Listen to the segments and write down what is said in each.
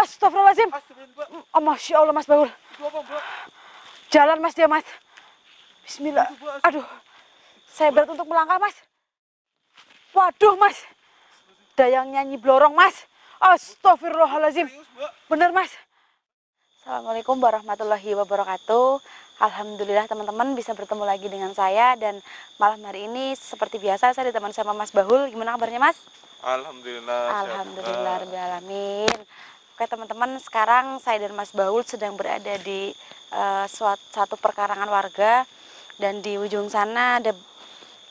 Astagfirullahaladzim. Oh, Masya Allah Mas Baul. Jalan Mas dia Mas. Bismillah. Aduh, saya berat untuk melangkah Mas. Waduh Mas, dayang nyanyi blorong Mas. Astagfirullahaladzim. Bener Mas. Assalamualaikum warahmatullahi wabarakatuh. Alhamdulillah teman-teman bisa bertemu lagi dengan saya. Dan malam hari ini seperti biasa saya ditemani sama Mas Bahul. Gimana kabarnya Mas? Alhamdulillah. Alhamdulillah rabbil alamin. Oke teman-teman, sekarang saya dan Mas Bahul sedang berada di satu perkarangan warga. Dan di ujung sana ada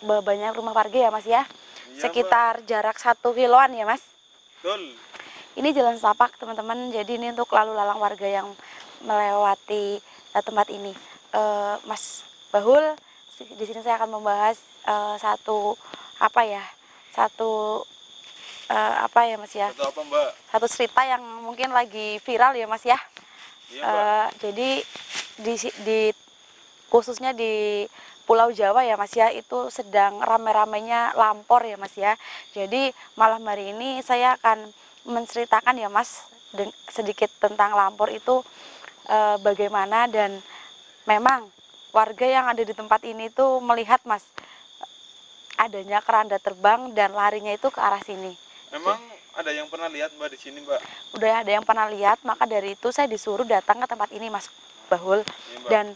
banyak rumah warga ya Mas ya. Iya, Sekitar jarak 1 kiloan ya Mas. Betul. Ini jalan setapak teman-teman. Jadi ini untuk lalu lalang warga yang melewati tempat ini. Mas Bahul, di sini saya akan membahas satu apa ya Mas ya? Satu apa Mbak? Satu cerita yang mungkin lagi viral ya Mas ya. Iya, Mbak. Jadi khususnya di Pulau Jawa ya Mas ya, itu sedang rame-ramenya lampor ya Mas ya. Jadi malam hari ini saya akan menceritakan ya Mas sedikit tentang lampor itu bagaimana, dan memang warga yang ada di tempat ini tuh melihat Mas adanya keranda terbang dan larinya itu ke arah sini. Memang ada yang pernah lihat Mbak di sini Mbak? Udah ada yang pernah lihat, maka dari itu saya disuruh datang ke tempat ini Mas Bahul. Iya, Mbak. Dan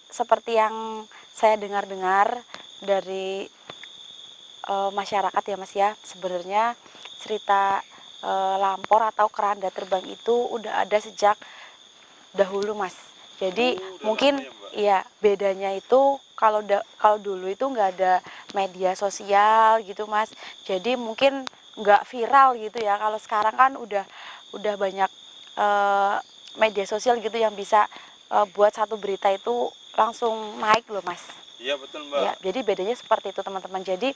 seperti yang saya dengar-dengar dari masyarakat ya Mas ya, sebenarnya cerita lampor atau keranda terbang itu udah ada sejak dahulu Mas. Jadi mungkin ya bedanya itu kalau dulu itu nggak ada media sosial gitu Mas. Jadi mungkin nggak viral gitu ya. Kalau sekarang kan udah banyak media sosial gitu yang bisa buat satu berita itu langsung naik loh Mas. Iya betul Mbak. Ya, jadi bedanya seperti itu teman-teman. Jadi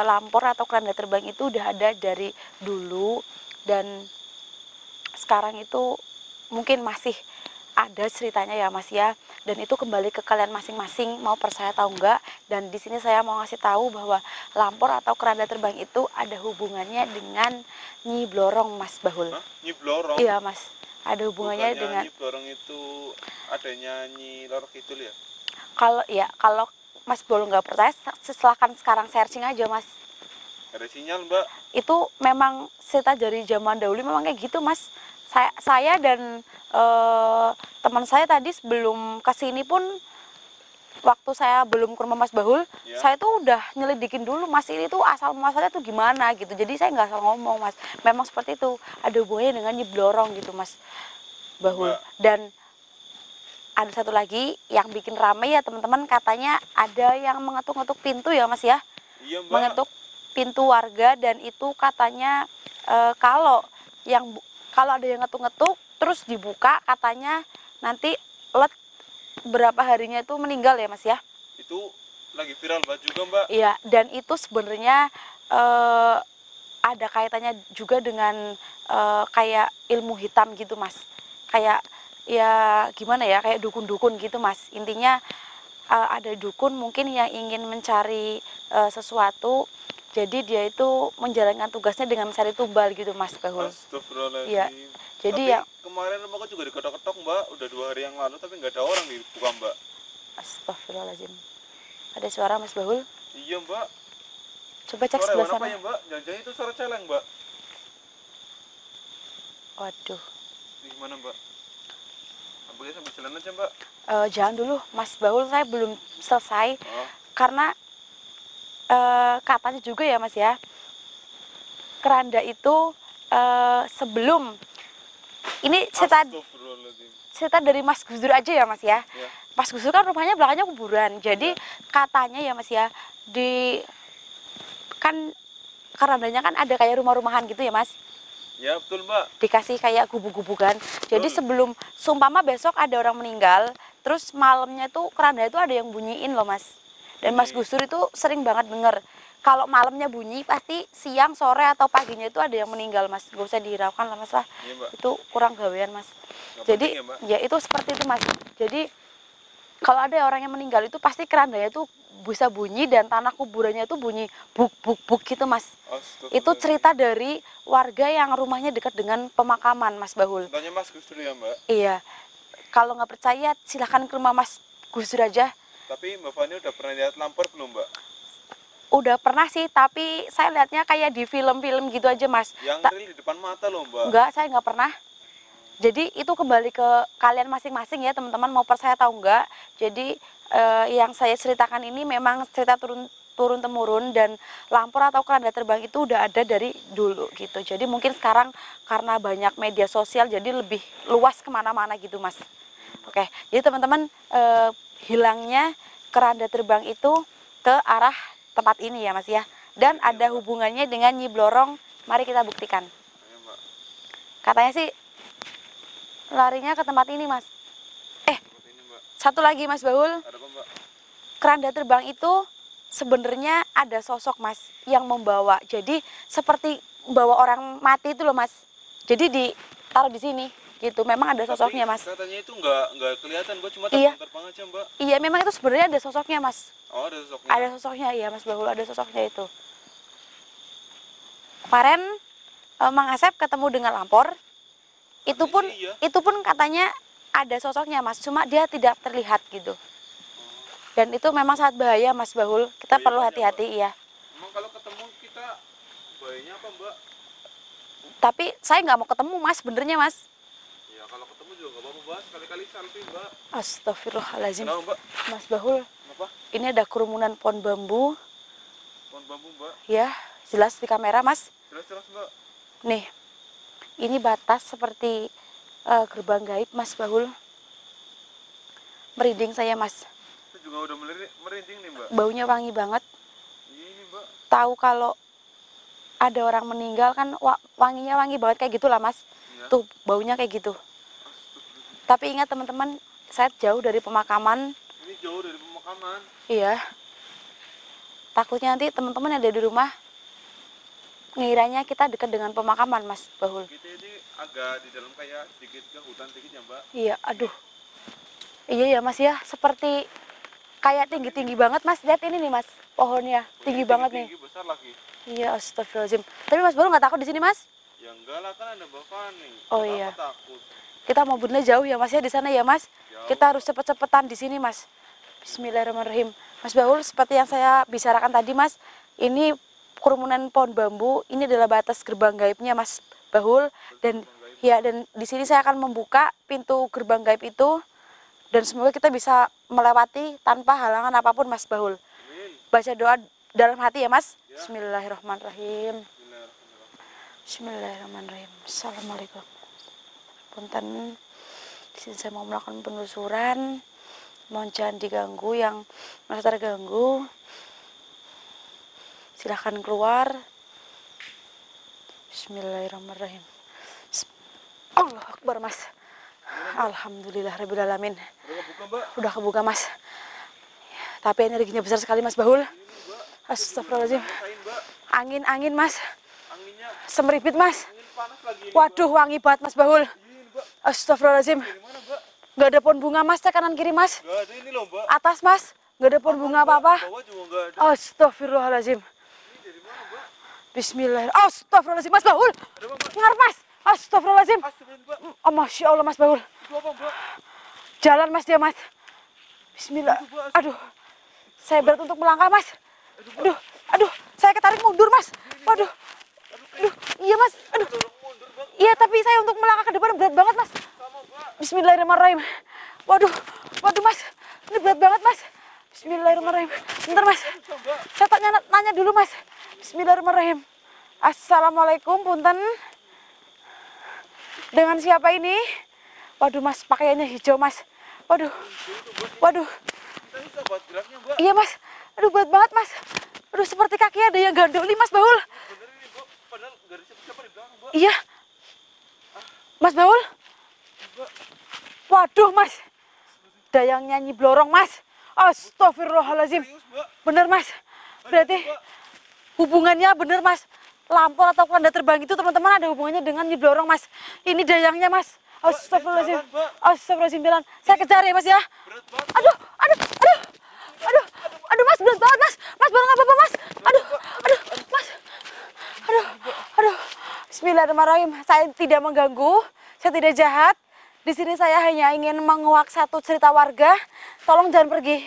lampor atau keranda terbang itu udah ada dari dulu, dan sekarang itu mungkin masih ada ceritanya ya Mas ya. Dan itu kembali ke kalian masing-masing mau percaya atau enggak. Dan di sini saya mau ngasih tahu bahwa lampor atau keranda terbang itu ada hubungannya dengan Nyi Blorong Mas Bahul. Hah? Nyi Blorong? Iya Mas, ada hubungannya Bukannya dengan Nyi Blorong itu adanya Nyi Loro Kidul ya? Kalau Mas Bahul nggak percaya, silahkan sekarang searching aja Mas. Ada sinyal Mbak? Itu memang cerita dari zaman dahulu memang kayak gitu Mas. Saya dan teman saya tadi sebelum kesini pun, waktu saya belum ke rumah Mas Bahul, Ya. saya tuh udah nyelidikin dulu Mas, ini tuh asal muasalnya tuh gimana gitu. Jadi saya nggak asal ngomong Mas, memang seperti itu, ada hubungannya dengan Nyi Blorong gitu Mas Bahul. Mbak. Dan ada satu lagi yang bikin rame ya teman-teman, katanya ada yang mengetuk-ngetuk pintu ya Mas ya. Iya Mbak. Mengetuk pintu warga, dan itu katanya kalau ada yang ngetuk-ngetuk terus dibuka, katanya nanti berapa harinya itu meninggal ya Mas ya. Itu lagi viral Mbak juga Mbak? Iya, dan itu sebenarnya ada kaitannya juga dengan kayak ilmu hitam gitu Mas. Kayak ya gimana ya, kayak dukun-dukun gitu Mas. Intinya ada dukun mungkin yang ingin mencari sesuatu, jadi dia itu menjalankan tugasnya dengan mencari tumbal gitu Mas Bahul. Astagfirullahaladzim. Iya. Jadi tapi ya kemarin rumahku juga diketok-ketok Mbak, udah 2 hari yang lalu tapi nggak ada orang dibuka Mbak. Astagfirullahaladzim. Ada suara Mas Bahul? Iya Mbak. Coba cek Suara sebelah hewan sana. apa ya Mbak? Jangan-jangan itu suara celeng Mbak. Waduh. Ini gimana Mbak? Apakah sambil jalan aja Mbak? Jangan dulu Mas Bahul, saya belum selesai. Oh. Karena katanya juga ya Mas ya, keranda itu sebelum ini cerita dari Mas Gus Dur aja ya Mas ya. Ya. Mas Gus Dur kan rumahnya belakangnya kuburan. Jadi katanya ya Mas ya, kan kerandanya kan ada kayak rumah-rumahan gitu ya Mas. Ya betul Mbak. Dikasih kayak gubuk-gubukan. Jadi sebelum sumpama besok ada orang meninggal, terus malamnya tuh keranda itu ada yang bunyiin loh Mas. Dan Mas Gus Dur itu sering banget denger kalau malamnya bunyi pasti siang, sore atau paginya itu ada yang meninggal Mas. Gak usah dihiraukan lah Mas lah. Iya, Mbak. Itu kurang gawean Mas. Nggak Jadi penting ya, Mbak? ya itu seperti itu Mas. Jadi kalau ada orang yang meninggal itu pasti kerandanya itu bisa bunyi dan tanah kuburannya itu bunyi buk buk buk gitu Mas. Astagfirullah. Itu cerita dari warga yang rumahnya dekat dengan pemakaman Mas Bahul. Tanya Mas Gus dulu ya Mbak. Iya, kalau nggak percaya silahkan ke rumah Mas Gus Dur aja. Tapi Mbak Fani udah pernah lihat lampor belum Mbak? Udah pernah sih, tapi saya lihatnya kayak di film-film gitu aja Mas. Yang real di depan mata loh Mbak. Enggak, saya nggak pernah. Jadi itu kembali ke kalian masing-masing ya teman-teman, mau percaya atau enggak. Jadi yang saya ceritakan ini memang cerita turun temurun, dan lampor atau keranda terbang itu udah ada dari dulu gitu. Jadi mungkin sekarang karena banyak media sosial jadi lebih luas kemana-mana gitu Mas. Oke, jadi teman-teman hilangnya keranda terbang itu ke arah tempat ini ya Mas ya. Dan ada hubungannya dengan Nyi Blorong. Mari kita buktikan. Ayo Mbak. Katanya sih larinya ke tempat ini Mas. Seperti ini Mbak. Satu lagi Mas Bahul, Ada apa Mbak? keranda terbang itu sebenarnya ada sosok Mas yang membawa. Jadi seperti membawa orang mati itu loh Mas. Jadi ditaruh di sini gitu. Memang ada sosoknya Mas. Tapi katanya itu nggak kelihatan Mbak, cuma Iya. terbang aja Mbak. Iya, memang itu sebenarnya ada sosoknya Mas. Oh ada sosoknya. Ada sosoknya, iya Mas Bahul, ada sosoknya itu. Kemarin Mang Asep ketemu dengan lampor. Itu pun Iya. katanya ada sosoknya Mas, cuma dia tidak terlihat gitu. Dan itu memang sangat bahaya Mas Bahul. Kita Bahaya perlu banyak, hati-hati ya. Emang kalau ketemu kita bahayanya apa Mbak? Tapi saya nggak mau ketemu Mas, benernya Mas. Ya kalau ketemu juga nggak apa-apa Mbak, sekali-kali selfie Mbak. Astagfirullahaladzim. Kenapa Mbak? Mas Bahul, Kenapa? ini ada kerumunan pohon bambu. Pohon bambu Mbak. Ya, jelas di kamera Mas. Jelas-jelas Mbak. Nih, ini batas seperti gerbang gaib Mas Bahul. Merinding saya Mas. Itu juga udah merinding nih Mbak. Baunya wangi banget. Iya ini Mbak. Tahu kalau ada orang meninggal kan wanginya wangi banget kayak gitulah Mas. Iya. Tuh baunya kayak gitu. Astagfirullah. Tapi ingat teman-teman, saya jauh dari pemakaman. Ini jauh dari pemakaman. Iya. Takutnya nanti teman-teman yang ada di rumah ngiranya kita dekat dengan pemakaman Mas Bahul. Kita ini agak di dalam kayak sedikit ke hutan sedikit ya Mbak. Iya, aduh. Iya ya Mas ya, seperti kayak tinggi-tinggi banget Mas. Lihat ini nih Mas, pohonnya tinggi banget nih. Tinggi besar lagi. Iya, astagfirullahaladzim. Tapi Mas Bahul nggak takut di sini Mas? Ya enggak lah, kan ada Mbak Fani. Oh, Kenapa iya. takut? Kita mau bener jauh ya Mas ya di sana ya Mas. Jauh. Kita harus cepet-cepetan di sini Mas. Bismillahirrahmanirrahim. Mas Bahul, seperti yang saya bicarakan tadi Mas, ini kerumunan pohon bambu, ini adalah batas gerbang gaibnya Mas Bahul. Dan ya, dan di sini saya akan membuka pintu gerbang gaib itu, dan semoga kita bisa melewati tanpa halangan apapun Mas Bahul. Amin. Baca doa dalam hati ya Mas. Ya. Bismillahirrahmanirrahim. Bismillahirrahmanirrahim. Bismillahirrahmanirrahim. Assalamualaikum. Punten, di sini saya mau melakukan penelusuran. Mohon jangan diganggu yang merasa terganggu. Silahkan keluar. Bismillahirrahmanirrahim. Allah Akbar Mas. Alhamdulillahirrahmanirrahim. Udah kebuka Mbak? Udah kebuka Mas. Tapi energinya besar sekali Mas Bahul. Ini Mbak. Astagfirullahaladzim. Rasain Mbak. Angin-angin Mas. Anginnya Semeripit Mas. angin panas lagi. Ini, Waduh, wangi banget Mas Bahul. Mbak. Ini Mbak. Astagfirullahaladzim. Dari mana Mbak? Gak ada pohon bunga Mas, cek kanan kiri Mas. Gak ada ini loh Mbak. Atas Mas, gak ada pohon bunga apa-apa. Bawah juga gak ada. Astagfirullahaladzim. Ini dari mana Mbak? Bismillahirrahmanirrahim. Astagfirullahaladzim Mas Bahul. Ada apa Mbak? Ngarep Mas. Astagfirullahaladzim. Astagfirullah Mbak. Oh, Masya Allah Mas Bahul. Itu apa Mbak? Jalan Mas dia Mas. Bismillah. Aduh. Saya berat untuk melangkah Mas. Aduh. Aduh. Saya ketarik mundur Mas. Waduh. Aduh. Iya Mas. Aduh. Dorong mundur Mbak. Iya, tapi saya untuk melangkah ke depan berat banget Mas. Sama Mbak. Bismillahirrahmanirrahim. Waduh. Waduh Mas. Ini berat banget Mas. Bismillahirrahmanirrahim. Bentar Mas. Susah Mbak. Saya tak nanya dulu Mas. Bismillahirrahmanirrahim. Assalamualaikum, punten. Dengan siapa ini? Waduh Mas, pakaiannya hijau Mas. Waduh. Waduh. Kita susah buat geraknya Mbak. Iya Mas. Aduh, berat banget Mas. Aduh, seperti kaki ada yang gandoli Mas Bahul. Bener ini Mbak. Padahal gak ada siapa-siapa di belakang Mbak. Iya. Mas Bahul. Mbak. Waduh Mas. Dayang nyanyi blorong Mas. Astagfirullahaladzim. Serius Mbak. Bener Mas. Berarti Mbak. hubungannya bener Mas. Lampor atau keranda terbang itu teman-teman ada hubungannya dengan Nyi Blorong Mas. Ini dayangnya Mas. Astagfirullahaladzim. jalan, Mbak. Astagfirullahaladzim. Jalan. Saya kejar ya Mas ya. Berat banget. Aduh, aduh, aduh. Aduh, Aduh mas, berat banget mas. Mas baru nggak apa-apa mas. Aduh, aduh, mas. Aduh, aduh. Bismillahirrahmanirrahim. Saya tidak mengganggu, saya tidak jahat. Di sini saya hanya ingin menguak satu cerita warga. Tolong jangan pergi.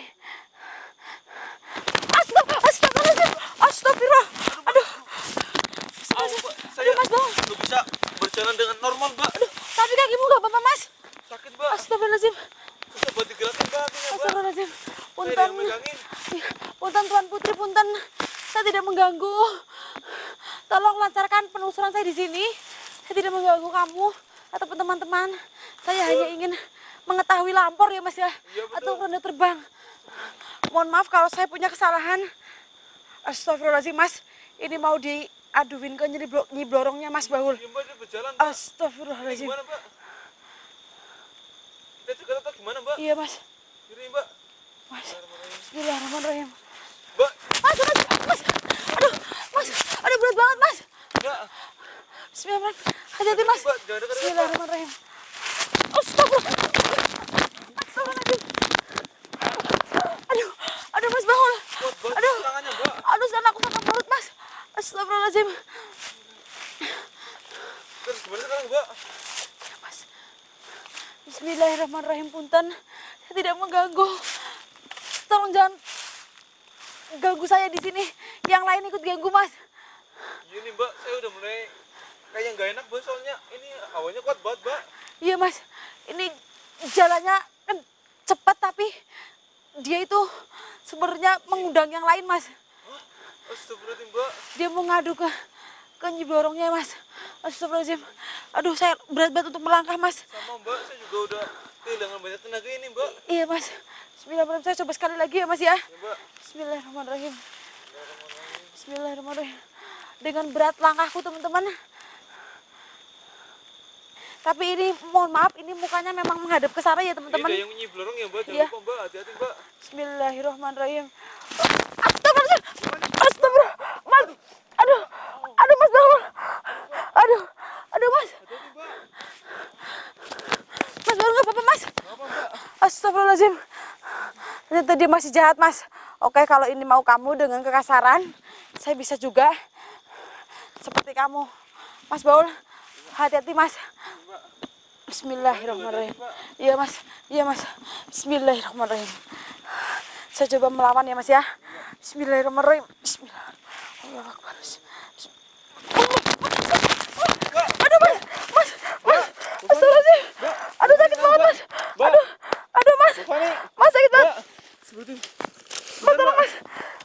Astagfirullahaladzim. Astagfirullah. Aduh. Saya Mas Bang. nggak bisa berjalan dengan normal, Mbak. Aduh, tapi kakimu nggak apa-apa mas. Sakit, Mbak. Astagfirullahaladzim. Susah buat digerakin, Mbak, kakinya, Mbak. Astagfirullahaladzim. Saya Punten. yang megangin. Punten Tuan Putri, punten. Saya tidak mengganggu. Tolong lancarkan penelusuran saya di sini. Saya tidak mengganggu kamu ataupun teman-teman. Saya hanya ingin mengetahui lampor ya mas ya. Iya, betul. Atau ronda terbang. Mohon maaf kalau saya punya kesalahan. Astagfirullahaladzim mas. Ini mau diaduin ke Nyi Blorongnya Mas Baul. Iya, Mbak, dia berjalan, Mbak. Ini Astagfirullahaladzim. gimana, Mbak? Kita cek atau gimana, Mbak? Iya mas. Ini, Mbak. Mas. Bismillahirrahmanirrahim. Mbak, Mas, mas. Aduh, mas. Aduh berat banget mas. Mbak. Bismillahirrahmanirrahim. Hati-hati mas. Mbak, jangan dekat-dekat, Mbak. Bismillahirrahmanirrahim. Astagfirullah. Astagfirullahaladzim. Aduh, aduh mas Baul. Kuat banget Aduh. serangannya, Mbak. Aduh, sana aku sakit perut mas. Astagfirullahaladzim. Terus gimana sekarang, Mbak? Mas. Bismillahirrahmanirrahim, punten. Saya tidak mengganggu. Tolong jangan ganggu saya di sini. Yang lain ikut ganggu, Mas. Iya nih, Mbak, saya udah mulai kayak nggak enak, Mbak, soalnya ini hawanya kuat banget, Mbak. Iya, Mas. Ini jalannya kan cepat tapi dia itu sebenarnya mengundang yang lain, Mas. Hah? Astagfirullahaladzim, Mbak. Dia mau ngadu ke Nyi Blorongnya, Mas. Astagfirullahaladzim. Aduh, saya berat banget untuk melangkah, Mas. Sama, Mbak, saya juga udah kehilangan banyak tenaga ini, Mbak. Iya, Mas. Bismillahirrahmanirrahim. Saya coba sekali lagi ya, Mas ya. Ya, Mbak. Bismillahirrahmanirrahim. Bismillahirrahmanirrahim. Dengan berat langkahku, teman-teman. Tapi ini mohon maaf, ini mukanya memang menghadap ke sana ya, teman-teman. Ini ada yang Nyi Blorong ya, Mbak. Jangan Iya. lupa, Mbak. Hati-hati, Mbak. Bismillahirrahmanirrahim. Astagfirullah. Astagfirullah. Mas. Aduh. Aduh, Mas bangun. Aduh. Aduh, Mas. Hati-hati, Mbak. Mas bangun nggak apa-apa, Mas. Apa, Mbak? Astagfirullahaladzim. Ternyata dia masih jahat, Mas. Oke, kalau ini mau kamu dengan kekasaran, saya bisa juga seperti kamu. Mas Baul, hati-hati, Mas. Bismillahirrahmanirrahim. Iya, Mas. Iya, Mas. Bismillahirrahmanirrahim. Saya coba melawan ya, Mas ya. Bismillahirrahmanirrahim. Bismillah. Allahu Akbar. Aduh, Mas. Mas. Mas. Astagfirullahaladzim. Aduh, sakit banget, Mas. Mbak. Aduh. Aduh, Mas. Bapak nih. Mas sakit banget. Mbak. Seperti Mas tolong, Mas.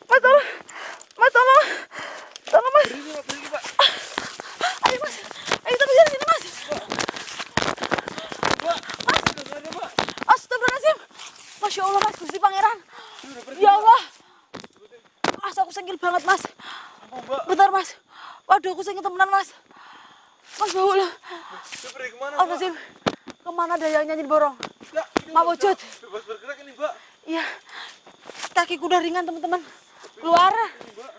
Mas tolong. Mas tolong. Tolong, Mas. berdiri, Mbak. Berdiri, Mbak. Ayo, Mas. Ayo kita berjalan sini, Mas. Mbak. Udah ada, Mbak. Astagfirullahaladzim. Masya Allah, Mas. Gusti Pangeran. Udah pergi, Ya Mbak. Allah. Mas, aku senggil banget, Mas. Apa, Mbak? Bentar, Mas. Waduh, aku senggil temenan, Mas. Mas Baul. Dia pergi kemana, Mbak? Astagfirullahaladzim. Kemana ada yang nyanyi borong? Ya, ini Mak nggak wujud. bisa bebas bergerak ini, Mbak. Iya. Kakiku udah ringan, teman-teman. Keluar. Ini, Mbak.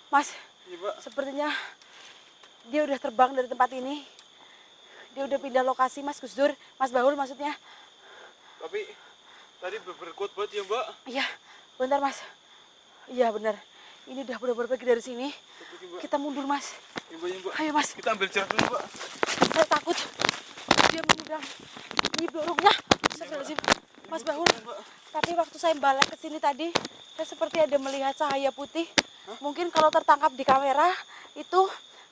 Mas, Iya, Mbak. sepertinya dia udah terbang dari tempat ini. Dia udah pindah lokasi, Mas Gus Dur. Mas Baul maksudnya. Tapi tadi berkuat banget ya, Mbak. Iya, bentar, Mas. Iya, benar. Ini udah benar-benar pergi dari sini. Pergi, Mbak. Kita mundur, Mas. Iya, Mbak, iya, Mbak. Ayo, Mas. Kita ambil jarak dulu, Mbak. Saya takut dia mengundang Nyi Blorongnya. Astagfirullahaladzim. Mas Baul. Tapi waktu saya balik ke sini tadi, saya seperti ada melihat cahaya putih. Mungkin kalau tertangkap di kamera itu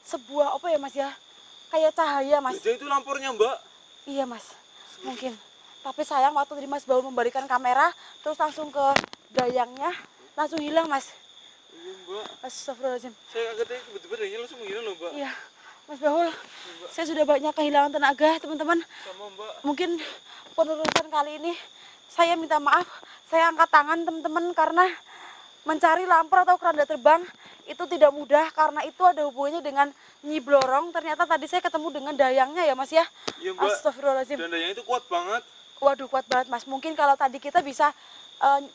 sebuah apa ya, Mas ya? Kayak cahaya, Mas. Jadi itu lampornya, Mbak. Iya, Mas. Mungkin. Tapi sayang waktu tadi Mas Baul membalikan kamera terus langsung ke dayangnya, langsung hilang, Mas. Iya, Mbak. Astagfirullahaladzim. Saya kaget tadi tiba-tiba dayanya langsung menghilang loh, Mbak. Iya. Mas Baul, saya sudah banyak kehilangan tenaga, teman-teman. Sama, Mbak. Mungkin penerusan kali ini saya minta maaf, saya angkat tangan teman-teman karena mencari lampor atau keranda terbang itu tidak mudah karena itu ada hubungannya dengan Nyi Blorong. Ternyata tadi saya ketemu dengan dayangnya ya, Mas ya. Iya, Mbak. Astagfirullahaladzim. Dan dayanya itu kuat banget. Waduh, kuat banget, Mas. Mungkin kalau tadi kita bisa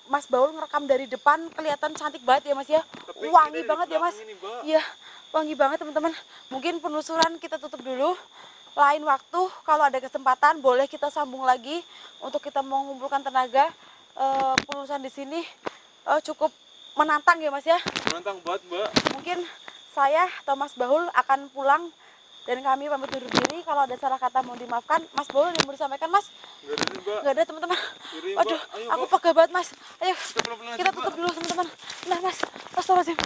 Mas Baul ngerekam dari depan kelihatan cantik banget ya, Mas ya. Tapi Wangi kita banget di ya, Mas. belakang ini, Mbak. Iya, wangi banget, teman-teman. Mungkin penelusuran kita tutup dulu. Lain waktu kalau ada kesempatan boleh kita sambung lagi untuk kita mengumpulkan tenaga. penulisan di sini cukup menantang ya Mas ya. Menantang banget Mbak. Mungkin saya atau Mas Bahul akan pulang dan kami pamit undur diri. Kalau ada salah kata mohon dimaafkan. Mas Bahul yang mau disampaikan Mas? Nggak ada nih Mbak. Nggak ada teman-teman. Kiri, Mbak. Aduh, Ayo, aku Mbak. pegah banget Mas. Ayo Kita pelan-pelan aja, kita Mbak. tutup dulu teman-teman. Nah Mas, astagfirullahaladzim.